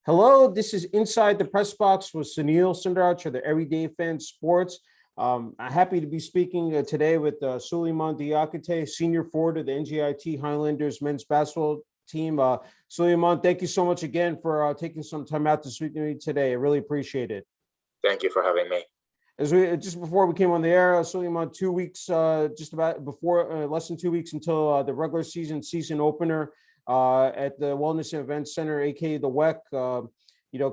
Hello, this is Inside the Press Box with Sunil Sunder Raj for the Everyday Fan Sports. I'm happy to be speaking today with Souleymane Diakite, senior forward of the NJIT Highlanders men's basketball team. Souleymane, thank you so much again for taking some time out to speak to me today. I really appreciate it. Thank you for having me. As we just before we came on the air, Souleymane, 2 weeks, just about before less than 2 weeks until the regular season opener at the Wellness and Events Center, aka the WEC.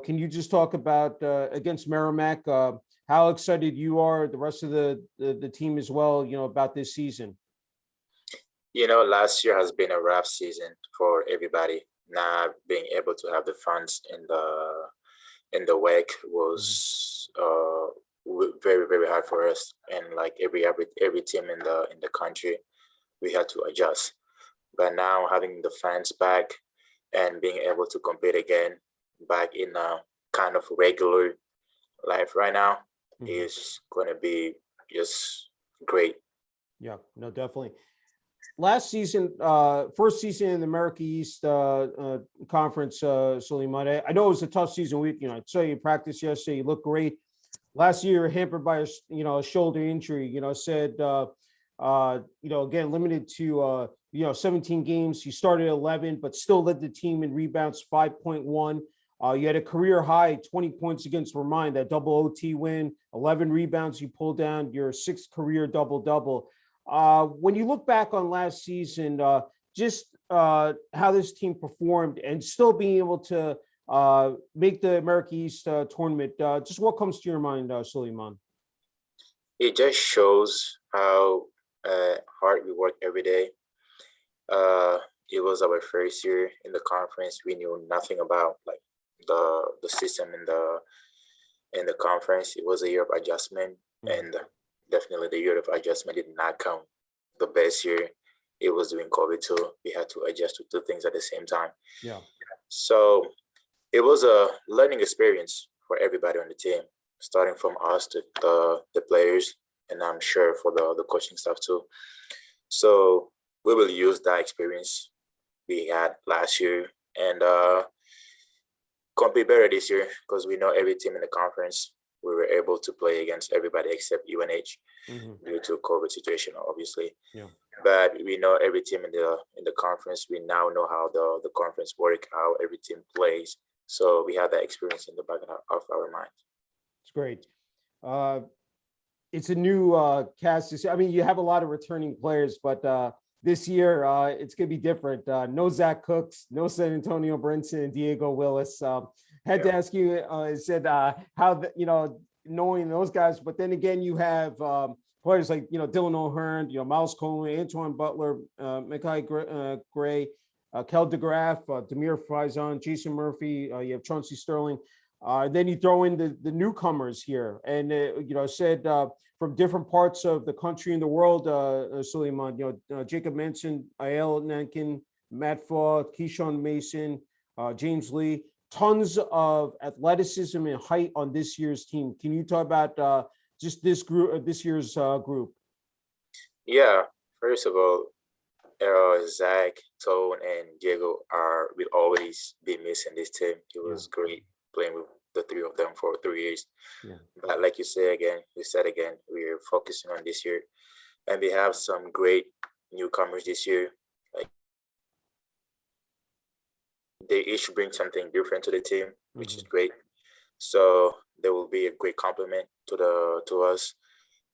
Can you just talk about against Merrimack, how excited you are, the rest of the team as well, about this season? Last year has been a rough season for everybody. Not being able to have the fans in the WEC was very, very hard for us, and like every team in the country, we had to adjust. But now having the fans back and being able to compete again back in a kind of regular life right now is going to be just great. Yeah, no, definitely. Last season, first season in the America East Conference, Souleymane. I know it was a tough season. I saw you practice yesterday. You look great. Last year, you were hampered by a shoulder injury. Again, limited to 17 games. You started 11, but still led the team in rebounds 5.1. You had a career high 20 points against Vermont, that double OT win, 11 rebounds. You pulled down your sixth career double-double. When you look back on last season, just how this team performed and still being able to make the America East tournament, just what comes to your mind, Souleymane? It just shows how hard we work every day. It was our first year in the conference. We knew nothing about like the system in the conference. It was a year of adjustment, and definitely the year of adjustment did not come the best year. It was during COVID too. We had to adjust to two things at the same time. Yeah. So it was a learning experience for everybody on the team, starting from us to the players, and I'm sure for the coaching staff too. So we will use that experience we had last year and compete better this year, because we know every team in the conference. We were able to play against everybody except UNH due to COVID situation, obviously. Yeah. But we know every team in the conference. We now know how the conference work, how every team plays. So we have that experience in the back of our mind. It's great. It's a new cast. I mean, you have a lot of returning players, but this year it's going to be different. No Zach Cooks, no San Antonio Brinson, and Diego Willis. Had to ask you, how knowing those guys, but then again, you have players like Dylan O'Hearn, Miles Coleman, Antoine Butler, Mekhi Gray, Kel DeGraff, Demir Faison, Jason Murphy. You have Chauncey Sterling. Then you throw in the newcomers here, and said from different parts of the country and the world. Souleymane, Jacob mentioned Ayel Nankin, Matt Faw, Keyshawn Mason, James Lee. Tons of athleticism and height on this year's team. Can you talk about just this year's group? Yeah. First of all, Zach, Tone, and Diego will always be missing this team. It was great playing with the three of them for 3 years. Yeah. But like you said again, we're focusing on this year, and we have some great newcomers this year. Like they each bring something different to the team, which is great. So they will be a great compliment to us,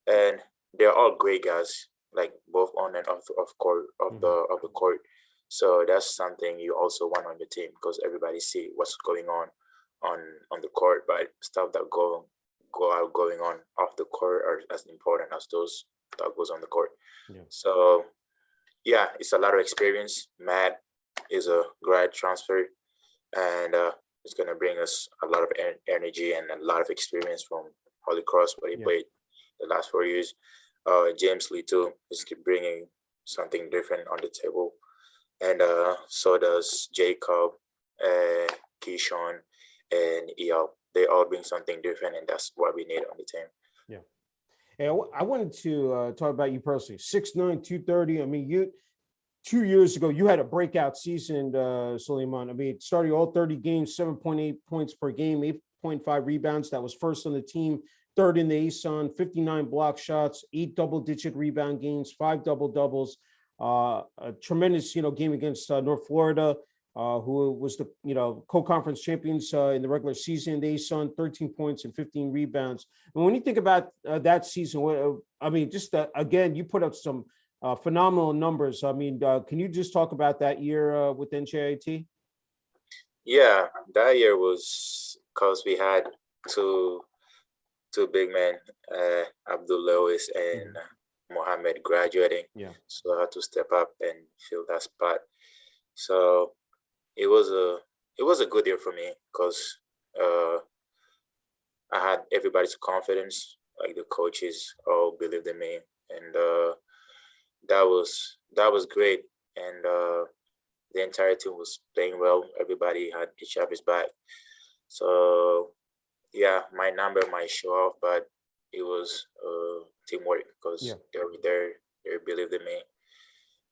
and they're all great guys, like both on and off the court. So that's something you also want on your team, because everybody see what's going on the court, but stuff that going on off the court are as important as those that goes on the court. Yeah. So yeah, it's a lot of experience. Matt is a grad transfer, and it's gonna bring us a lot of energy and a lot of experience from Holy Cross, where he played the last 4 years. James Lee too is bringing something different on the table, and so does Jacob, Keyshawn, and EL. They all bring something different, and that's what we need on the team. Yeah. Hey, I wanted to talk about you personally. 6'9", 230. I mean, 2 years ago, you had a breakout season, Souleymane. I mean, starting all 30 games, 7.8 points per game, 8.5 rebounds. That was first on the team, third in the ASUN, 59 block shots, 8 double-digit rebound games, 5 double-doubles. A tremendous, game against North Florida, who was the, co-conference champions in the regular season. The ASUN, 13 points and 15 rebounds. And when you think about that season, I mean, just again, you put up some phenomenal numbers. I mean, can you just talk about that year with NJIT? Yeah, that year was because we had two big men, Abdul Lewis and Mohammed graduating. Yeah. So I had to step up and fill that spot. So it was a good year for me because I had everybody's confidence, like the coaches all believed in me, and that was great. And the entire team was playing well. Everybody had each other's back. So yeah, my number might show off, but it was teamwork because they were there, they believed in me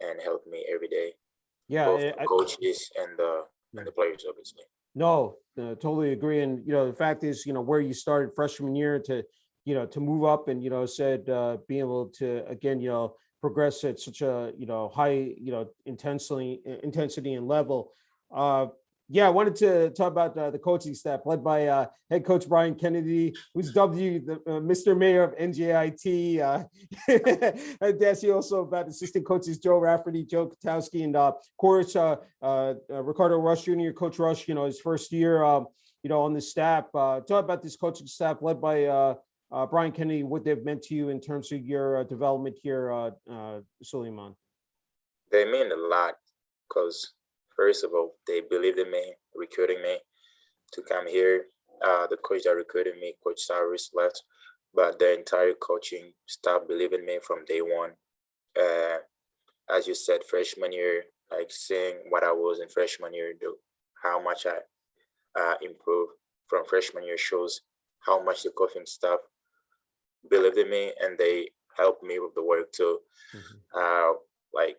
and helped me every day. Yeah, Both the coaches and the players, obviously. No, totally agree. And the fact is, where you started freshman year to, to move up and said being able to again, progress at such a high, intensity and level. Yeah, I wanted to talk about the coaching staff led by head coach Brian Kennedy, who's dubbed you the Mr. Mayor of NJIT. And ask you also about assistant coaches Joe Rafferty, Joe Katowski, and of course Ricardo Rush Jr., Coach Rush. His first year, on the staff. Talk about this coaching staff led by Brian Kennedy, what they've meant to you in terms of your development here, Souleymane. They mean a lot because, first of all, they believed in me, recruiting me to come here. The coach that recruited me, Coach Cyrus, left, but the entire coaching staff believed in me from day one. As you said, freshman year, like seeing what I was in freshman year, how much I improved from freshman year shows how much the coaching staff believed in me, and they helped me with the work too. Like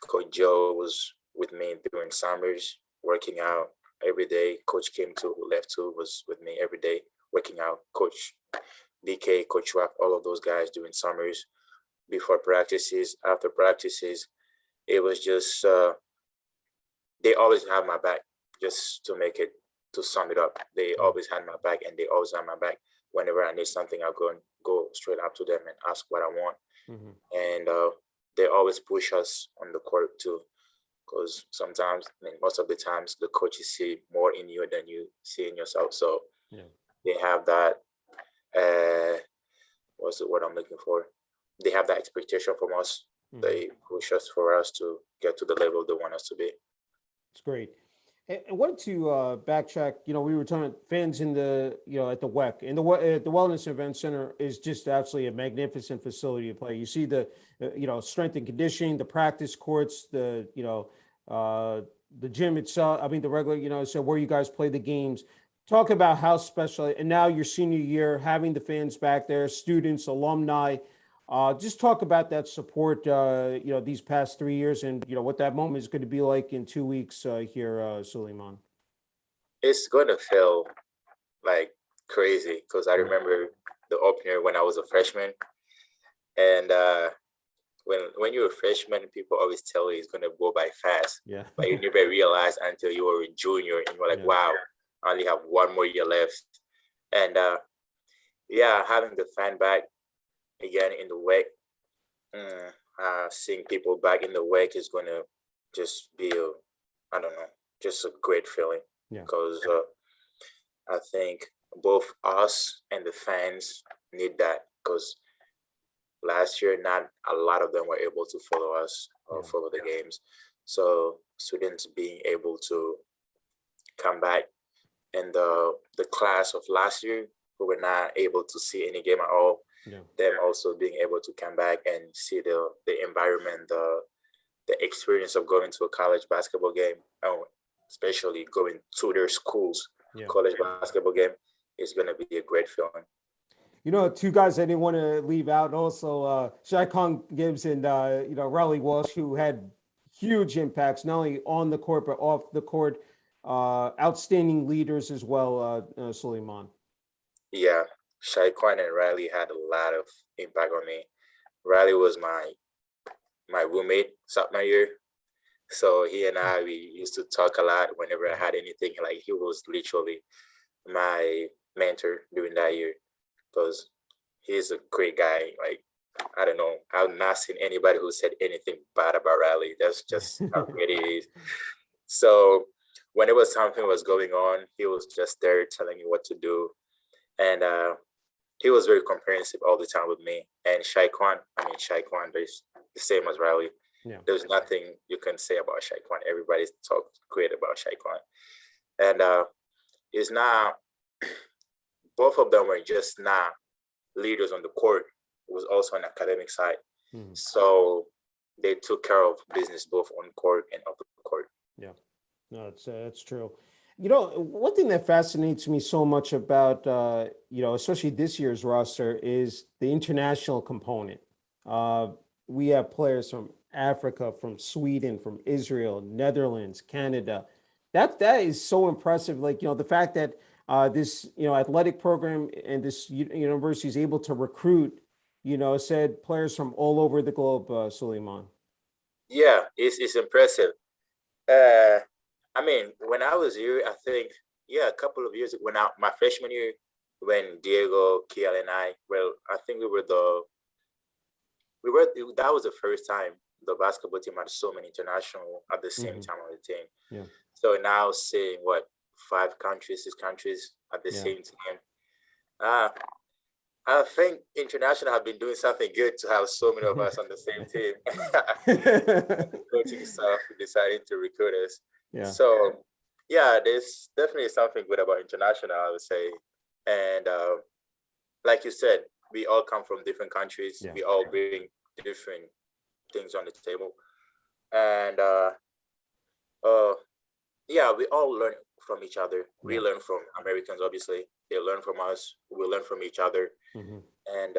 Coach Joe was with me during summers, working out every day. Coach Kim too, who left too, was with me every day, working out. Coach DK, Coach Raff, all of those guys during summers, before practices, after practices. It was just, they always had my back, just to sum it up. They always had my back, and they always had my back. Whenever I need something, I'll go straight up to them and ask what I want. And they always push us on the court too. Because sometimes, most of the times, the coaches see more in you than you see in yourself. So they have that, what's the word I'm looking for? They have that expectation from us. They push us for us to get to the level they want us to be. It's great. And I wanted to backtrack. We were talking fans in the, at the WEC, and the Wellness Event Center is just absolutely a magnificent facility to play. You see the, strength and conditioning, the practice courts, the gym itself. I mean, the regular, so where you guys play the games. Talk about how special, and now your senior year, having the fans back there, students, alumni. Just talk about that support, these past 3 years, and what that moment is going to be like in 2 weeks here, Souleymane. It's going to feel like crazy because I remember the opener when I was a freshman, and when you're a freshman, people always tell you it's going to go by fast. Yeah. But you never realize until you were a junior, and you're like, wow, I only have one more year left. And having the fan back again in the WEC, seeing people back in the WEC is going to just be just a great feeling. Because I think both us and the fans need that, because last year, not a lot of them were able to follow us or follow the games. So students being able to come back, and the class of last year who were not able to see any game at all, them also being able to come back and see the environment, the experience of going to a college basketball game, especially going to their schools, college basketball game, is going to be a great feeling. Two guys I didn't want to leave out also, Shai Kong Gibbs and, Riley Walsh, who had huge impacts, not only on the court, but off the court. Outstanding leaders as well, Suleiman. Yeah, Shaquan and Riley had a lot of impact on me. Riley was my roommate sophomore year, so he and I we used to talk a lot whenever I had anything. Like he was literally my mentor during that year because he's a great guy. Like I don't know, I've not seen anybody who said anything bad about Riley. That's just how great he is. So whenever something was going on, he was just there telling me what to do, and he was very comprehensive all the time with me. And Shaquan, there's the same as Riley. Yeah. There's nothing you can say about Shaquan. Everybody's talked great about Shaquan, and it's not. Both of them were just not leaders on the court. It was also an academic side. Mhm. So they took care of business both on court and off the court. Yeah, no, that's true. One thing that fascinates me so much about especially this year's roster is the international component. We have players from Africa, from Sweden, from Israel, Netherlands, Canada. That is so impressive. Like, the fact that this athletic program and this university is able to recruit said players from all over the globe, Suleiman. Yeah, it's impressive. Uh, when I was here, I think, a couple of years when my freshman year, when Diego, Kiel, and I think that was the first time the basketball team had so many international at the same time on the team. Yeah. So now seeing 6 countries at the Yeah. same time, I think international have been doing something good to have so many of us on the same team. Coaching staff deciding to recruit us. Yeah. So there's definitely something good about international, I would say. And like you said, we all come from different countries. Yeah. We all bring different things on the table. And we all learn from each other. We Yeah. learn from Americans, obviously. They learn from us. We learn from each other. Mhm. And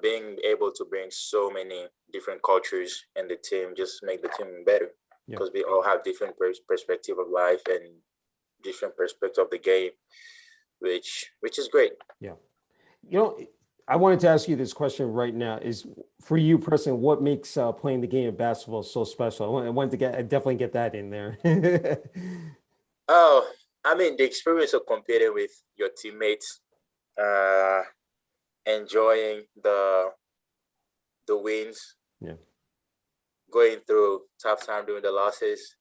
being able to bring so many different cultures in the team just make the team better because we all have different perspective of life and different perspective of the game, which is great. Yeah. I wanted to ask you this question right now is for you personally, what makes playing the game of basketball so special? I wanted to definitely get that in there. Oh, the experience of competing with your teammates, enjoying the wins, going through tough time during the losses,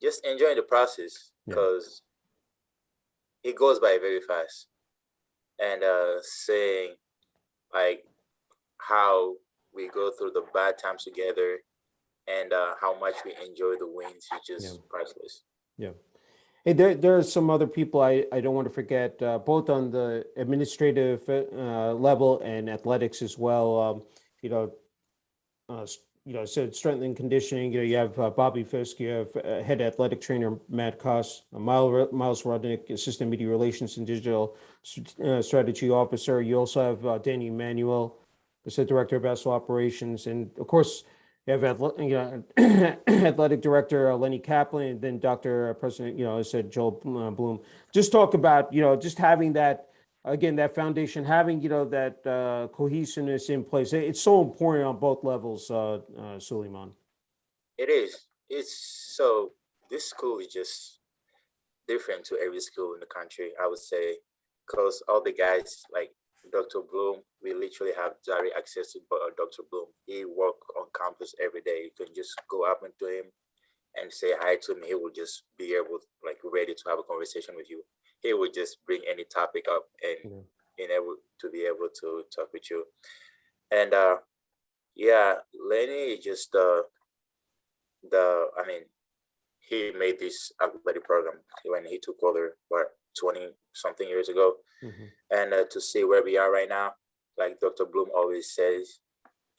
just enjoying the process because it goes by very fast. And saying like how we go through the bad times together and how much we enjoy the wins is just priceless. Yeah. Hey, there are some other people I don't want to forget, both on the administrative level and athletics as well. So strength and conditioning. You have Bobby Fisk. You have head athletic trainer Matt Koss, Miles Rudnick, assistant media relations and digital strategy officer. You also have Danny Emanuel, assistant director of basketball operations, and of course you have athletic director Lenny Kaplan, and then Dr. President, I said Joel Bloom. Just talk about just having that. Again, that foundation, having that cohesiveness in place, it's so important on both levels, Suleiman. It is. This school is just different to every school in the country, I would say, because all the guys like Dr. Bloom, we literally have direct access to Dr. Bloom. He works on campus every day. You can just go up into him and say hi to him. He will just be able, ready to have a conversation with you. He would just bring any topic up and able to be able to talk with you. And Lenny is just he made this athletic program when he took over 20 something years ago. And to see where we are right now, like Dr. Bloom always says,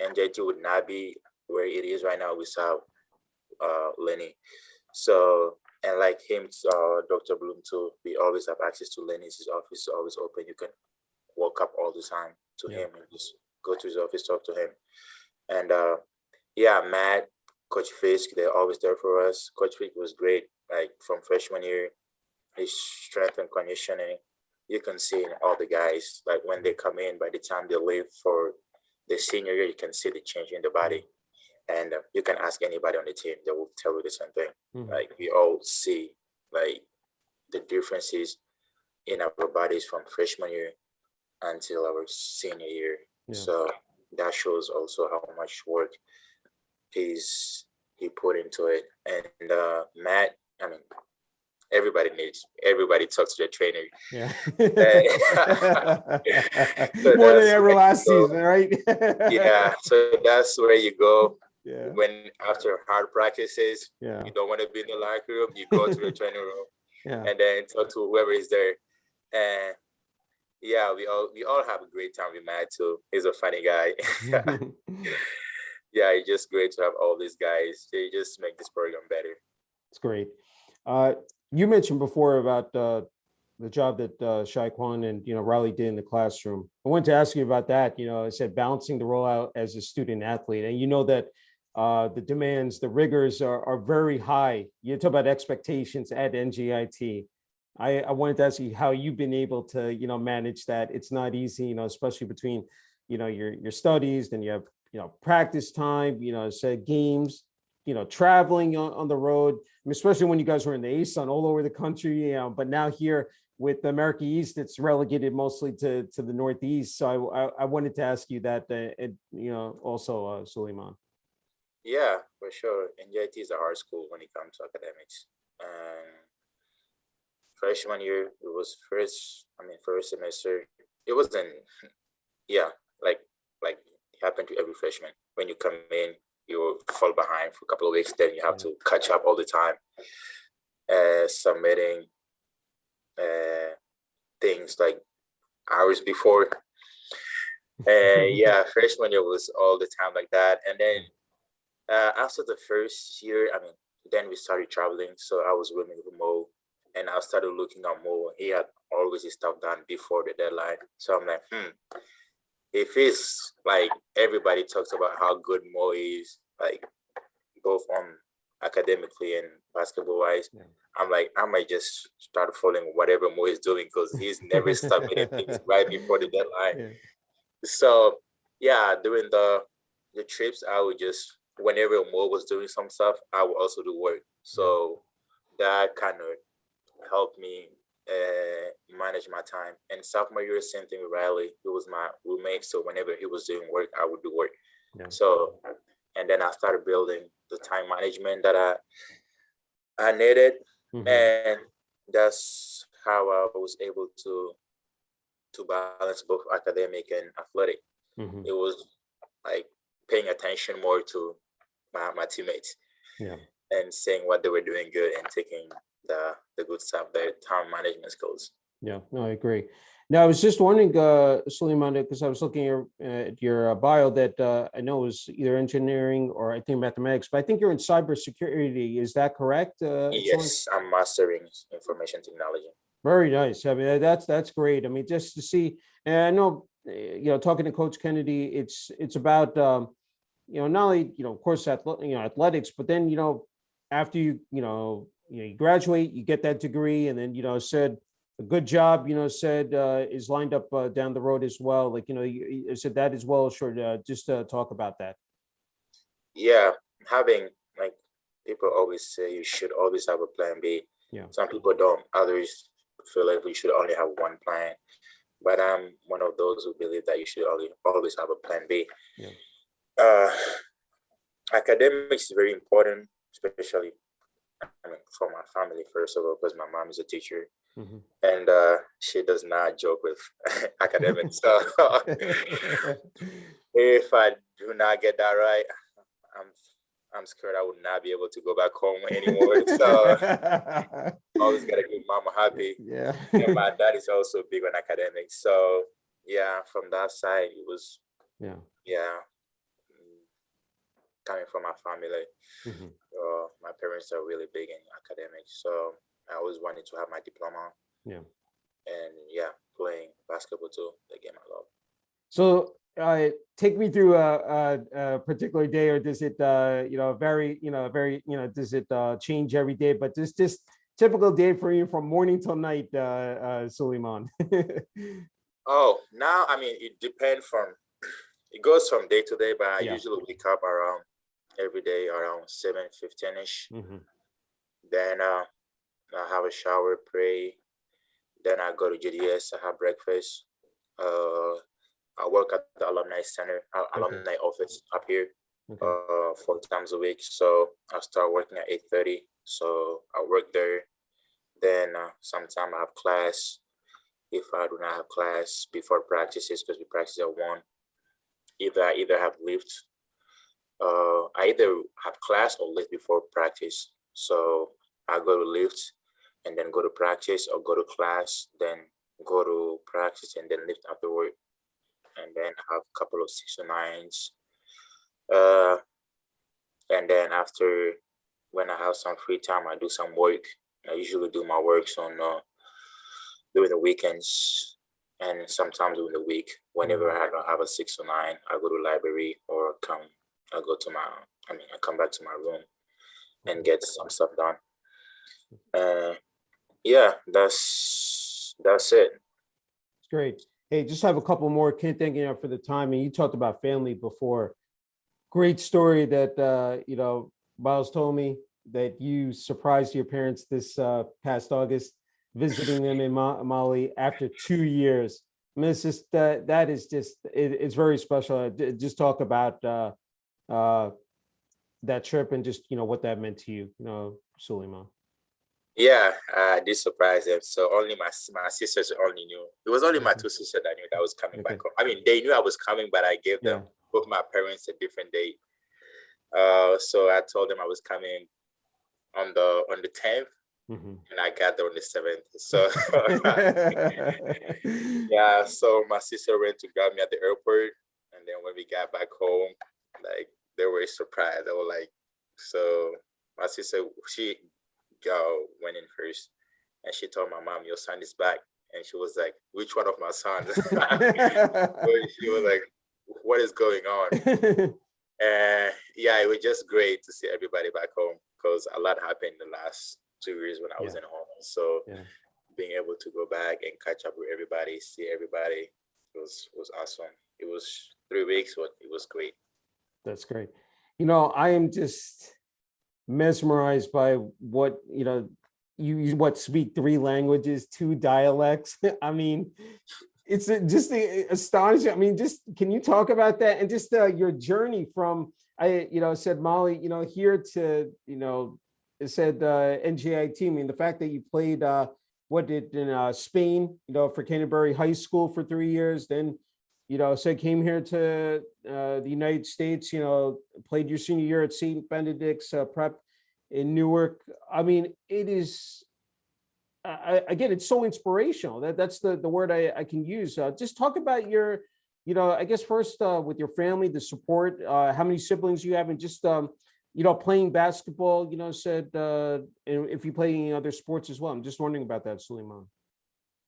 NJIT would not be where it is right now without Lenny. So, and like him, Dr. Bloom too, we always have access to Lenny's. His office is always open. You can walk up all the time to him and just go to his office, talk to him. And Matt Coach Fisk, they're always there for us. Coach Fisk was great, like from freshman year, his strength and conditioning. You can see in all the guys, like when they come in, by the time they leave for the senior year, you can see the change in the body. And you can ask anybody on the team, they will tell you the same thing. Like we all see like the differences in our bodies from freshman year until our senior year. So that shows also how much work he put into it. And Matt, I mean, everybody talks to the trainer. Yeah. So More than that's ever where last you go. season, right? Yeah, so that's where you go Yeah. when after hard practices, Yeah. you don't want to be in the locker room, you go to the training room Yeah. and then talk to whoever is there. And yeah, we all have a great time with Matt too. He's a funny guy. Yeah, it's just great to have all these guys. They just make this program better. It's great. You mentioned before about the job that Shai Kwan and Riley did in the classroom. I wanted to ask you about that. I said balancing the role out as a student athlete, and that the demands, the rigors are very high. You talk about expectations at NJIT. I wanted to ask you how you've been able to manage that. It's not easy, especially between your studies, then you have practice time, said games, traveling on the road, especially when you guys were in the ASUN all over the country, but now here with the America East, it's relegated mostly to the Northeast. So I wanted to ask you that, also, Souleymane. Yeah, for sure. NJIT is a hard school when it comes to academics. Freshman year, it was first semester. It wasn't, yeah, like it happened to every freshman. When you come in, you fall behind for a couple of weeks, then you have to catch up all the time, submitting things like hours before. Yeah, freshman year was all the time like that. And then after the first year, then we started traveling. So I was rooming with Mo, and I started looking at Mo. He had always his stuff done before the deadline. So I'm like, if it's like everybody talks about how good Mo is, like both on academically and basketball wise, I'm like, I might just start following whatever Mo is doing because he's never submitted things right before the deadline. So yeah, during the trips, I would just, whenever Mo was doing some stuff, I would also do work. So that kind of helped me manage my time. And sophomore year, same thing with Riley. He was my roommate, so whenever he was doing work, I would do work. So, and then I started building the time management that I needed, and that's how I was able to balance both academic and athletic. It was like paying attention more to my teammates, and saying what they were doing good and taking the good stuff, the time management skills. Yeah, no, I agree. Now, I was just wondering, Souleymane, because I was looking at your bio that I know is either engineering or I think mathematics, but I think you're in cybersecurity. Is that correct? Yes, I'm mastering information technology. Very nice. I mean, that's great. I mean, just to see, and I know, talking to Coach Kennedy, it's about, not only, of course, athletics, but then, after you graduate, you get that degree, and then, said a good job, said is lined up down the road as well. Like, you said that as well. Sure. Just talk about that. Yeah. Having, like, people always say you should always have a plan B. Yeah. Some people don't. Others feel like we should only have one plan. But I'm one of those who believe that you should always have a plan B. Yeah. Academics is very important, especially for my family, first of all, because my mom is a teacher, and she does not joke with academics. So if I do not get that right, I'm scared I would not be able to go back home anymore. So always gotta keep mama happy. Yeah. And my dad is also big on academics. So yeah, from that side, it was coming from my family. My parents are really big in academics, so I always wanted to have my diploma. And playing basketball too, the game I love. So take me through a particular day, or does it, vary, does it change every day? But just typical day for you from morning till night, Suleiman. Oh, now I mean it depends from it goes from day to day, but I Yeah. usually wake up around every day around 7:15 ish. Mhm. Then I have a shower, pray. Then I go to GDS. I have breakfast. Uh, I work at the alumni center, Okay. alumni office up here, Okay. 4 times a week. So I start working at 8:30. So I work there. Then sometime I have class. If I do not have class before practices, because we practice at 1, either have lift. I either have class or lift before practice. So I go to lift and then go to practice, or go to class, then go to practice and then lift afterward. And then have a couple of 6 to 9s. Uh, and then after, when I have some free time, I do some work. I usually do my works on during the weekends, and sometimes during the week. Whenever I don't have a 6 to 9, I go to library or I come back to my room and get some stuff done. Yeah, that's it. It's great. Hey, just have a couple more. Can't thank you enough for the time. And you talked about family before. Great story that Miles told me, that you surprised your parents this past August, visiting them in Mali after 2 years. I mean, it's just that is just it's very special. Just talk about uh, that trip and just what that meant to you, Suleiman. Yeah, I did surprise them. So only my sisters only knew. It was only my Mhm. 2 sisters that knew that I was coming back Okay. home. I mean, they knew I was coming, but I gave Yeah. them, both my parents, a different date. So I told them I was coming on the 10th, Mhm. and I got there on the 7th. So yeah, so my sister went to grab me at the airport, and then when we got back home, like, they were surprised. They were like, so my sister, she went in first, and she told my mom, "Your son is back." And she was like, "Which one of my sons?" She was like, "What is going on?" And yeah, it was just great to see everybody back home, because a lot happened in the last 2 years when I was Yeah. in home. So Yeah. being able to go back and catch up with everybody, see everybody, was awesome. It was 3 weeks, but it was great. That's great. I am just mesmerized by what you what speak three languages, two dialects. I mean, it's just astonishing. I mean, just can you talk about that, and just your journey from, I said Mali, here to, it said NJIT. I mean, the fact that you played what did in Spain, for Canterbury High School for 3 years, then so came here to the United States, played your senior year at St. Benedict's Prep in Newark. I mean, it is, again, it's so inspirational. That's the word I can use. Just talk about your, I guess first with your family, the support, how many siblings you have, and just playing basketball. Said and if you play any other sports as well. I'm just wondering about that, Suleiman.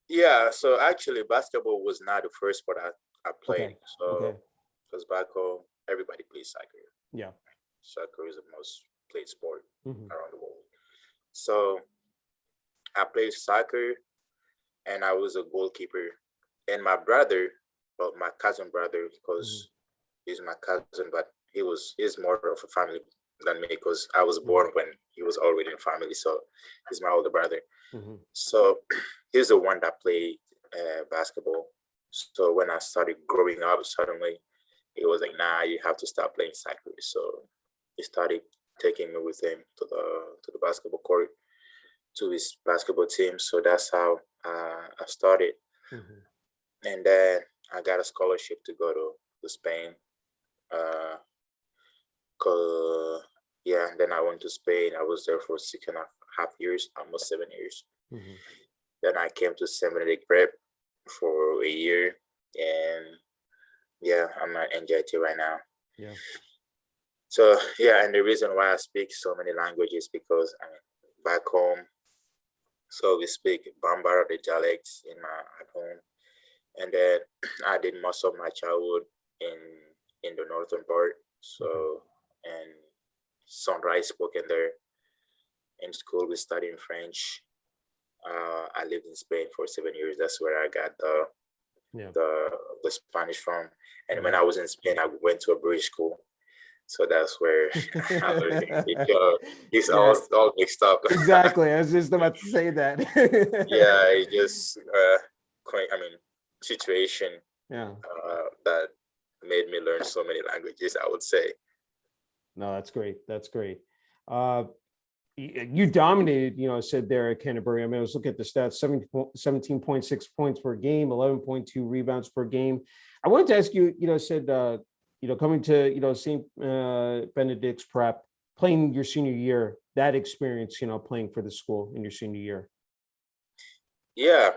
Yeah, so actually, basketball was not the first sport I Okay. played. So, Okay. because back home, everybody plays soccer. Yeah. Soccer is the most played sport Hmm. around the world. So I played soccer, and I was a goalkeeper. And my brother, well, my cousin brother, Hmm. because he's my cousin, but he's more of a family than me, because I was Hmm. born when he was already in family. So he's my older brother. Hmm. So he's the one that played basketball. So when I started growing up, suddenly it was like, nah, you have to start playing soccer. So he started taking me with him to the basketball court, to his basketball team. So that's how I started. Hmm. And then I got a scholarship to go to Spain. Uh, yeah, and then I went to Spain. I was there for 6.5 years, almost 7 years. Hmm. Then I came to San Benedict Prep for a year, and yeah, I'm at NJIT right now. Yeah. So yeah, and the reason why I speak so many languages, because I mean, back home, so we speak Bambara, the dialects, at home, and then I did most of my childhood in the northern part. So and Sunrise spoken there. In school, we studied French. I lived in Spain for 7 years. That's where I got Yeah. the Spanish from. And when I was in Spain, I went to a British school. So that's where I learned it's Yes, all mixed up. exactly. I was just about to say that. Yeah, it just quite, I mean, situation Yeah. that made me learn so many languages, I would say. No, that's great. That's great. Uh, you dominated, said there at Canterbury. I mean, I was looking at the stats, 17.6 points per game, 11.2 rebounds per game. I wanted to ask you, said, coming to, St. Benedict's prep, playing your senior year, that experience, playing for the school in your senior year. Yeah,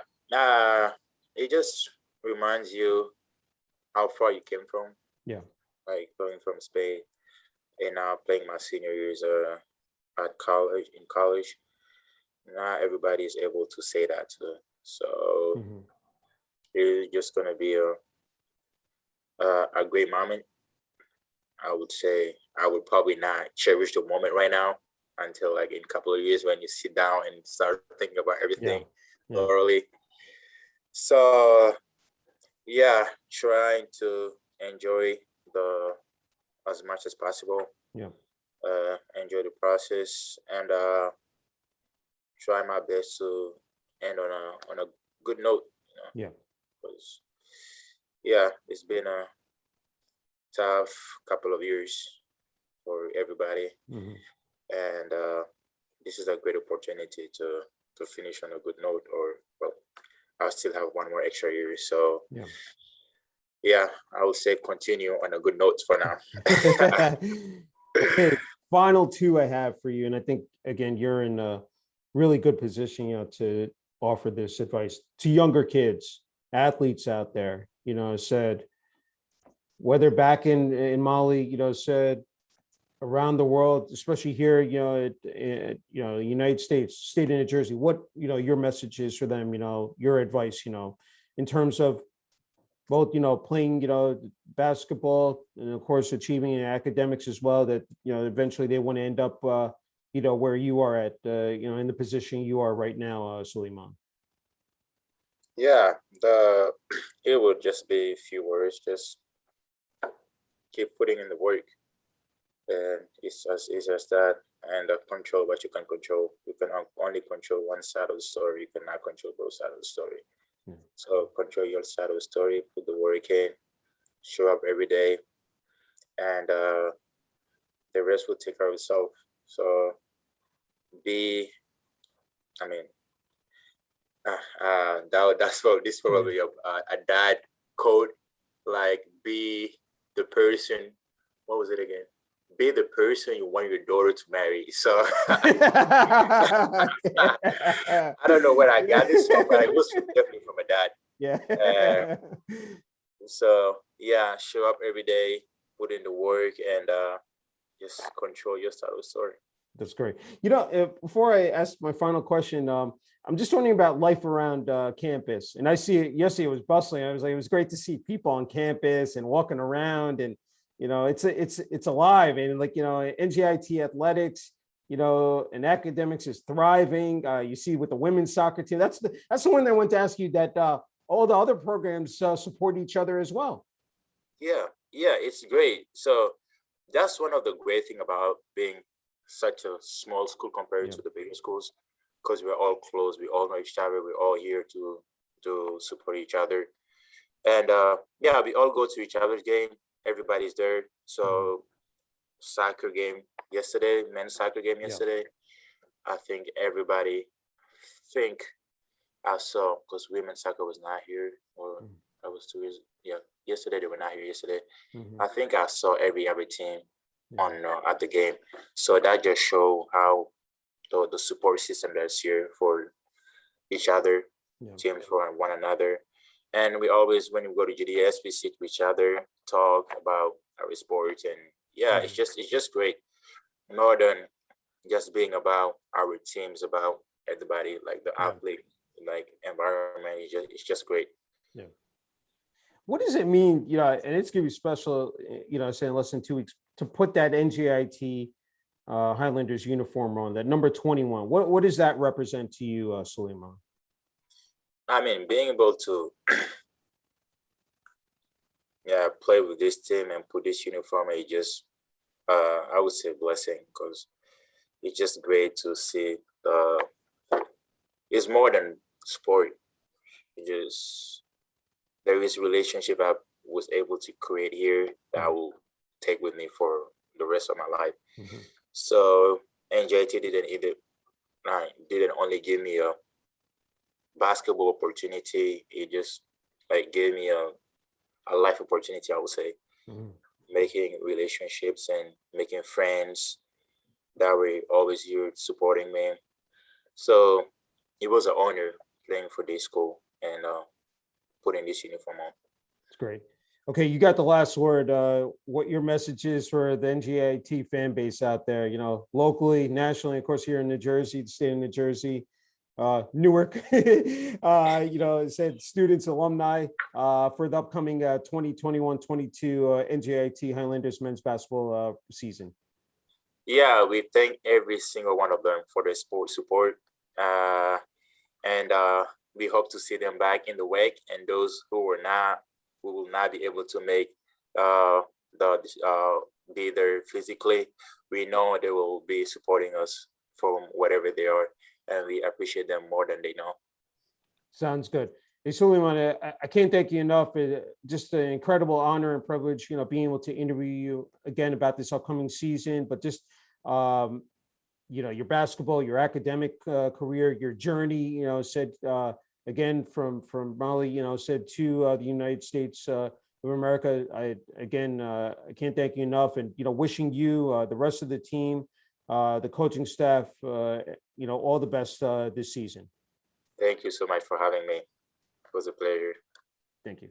it just reminds you how far you came from. Yeah. Like going from Spain and now playing my senior years at college, in college. Not everybody is able to say that too. So it's just gonna be a great moment. I would say I would probably not cherish the moment right now until like in a couple of years when you sit down and start thinking about everything thoroughly. So yeah, trying to enjoy the as much as possible. Yeah. Enjoy the process and try my best to end on a good note. Yeah. Because yeah, it's been a tough couple of years for everybody, and this is a great opportunity to finish on a good note. Or well, I'll still have one more extra year, so yeah, I would say continue on a good note for now. Okay, final two I have for you, and I think again you're in a really good position, to offer this advice to younger kids, athletes out there. Said whether back in Mali, said around the world, especially here, the United States, state of New Jersey, what your message is for them, your advice, in terms of both, playing, basketball and of course achieving in academics as well, that, eventually they want to end up, where you are at, in the position you are right now, Souleymane. Yeah, it would just be a few words. Just keep putting in the work, and it's as easy as that. And control what you can control. You can only control one side of the story. You cannot control both sides of the story. So control your side of the story, put the work in, show up every day, and the rest will take care of itself. So I mean, that's probably a dad code, like be the person. What was it again? Be the person you want your daughter to marry. So I don't know where I got this from, but it was definitely from a dad. Yeah. So yeah, show up every day, put in the work, and just control your side of the story. That's great. Before I ask my final question, I'm just wondering about life around campus. And I see it yesterday, it was bustling. I was like, it was great to see people on campus and walking around, and it's alive. And like, NJIT athletics, and academics is thriving. You see with the women's soccer team, that's the one that I want to ask you, that all the other programs support each other as well. Yeah, it's great. So that's one of the great thing about being such a small school compared to the bigger schools, because we're all close, we all know each other, we're all here to support each other. And yeah, we all go to each other's game, everybody's there. So soccer game yesterday, men's soccer game yesterday, I think everybody I saw, because women's soccer was not here, or that was 2 years. Yeah, yesterday they were not here yesterday. I think I saw every other team on at the game. So that just show how the support system that's here for each other, teams for one another. And we always, when we go to GDS, we sit with each other, talk about our sports, and it's just great. More than just being about our teams, about everybody, like the athlete, like environment. It's just great. Yeah. What does it mean, and it's going to be special, say in less than 2 weeks, to put that NJIT Highlanders uniform on, that number 21? What does that represent to you, Souleymane? I mean, being able to play with this team and put this uniform, it just I would say blessing, because it's just great to see it's more than sport. It just there is relationship I was able to create here that I will take with me for the rest of my life. Mhm. So NJT didn't only give me a basketball opportunity, it just like gave me a life opportunity, I would say. Mhm. Making relationships and making friends that were always here supporting me. So it was an honor playing for this school and putting this uniform on. It's great. Okay, you got the last word. What your message is for the NJIT fan base out there, locally, nationally, of course, here in New Jersey, the state of New Jersey, Newark, it said students, alumni for the upcoming 2021-22 NJIT Highlanders men's basketball season. Yeah, we thank every single one of them for their support. And we hope to see them back in the WEC, and those who will not be able to make be there physically, we know they will be supporting us from whatever they are, and we appreciate them more than they know. Sounds good. Hey, Souleymane, I can't thank you enough. Just an incredible honor and privilege, being able to interview you again about this upcoming season, but just, your basketball, your academic career, your journey, said again from Mali, said to the United States of America. I can't thank you enough, and wishing you, the rest of the team, the coaching staff, all the best this season. Thank you so much for having me. It was a pleasure. Thank you.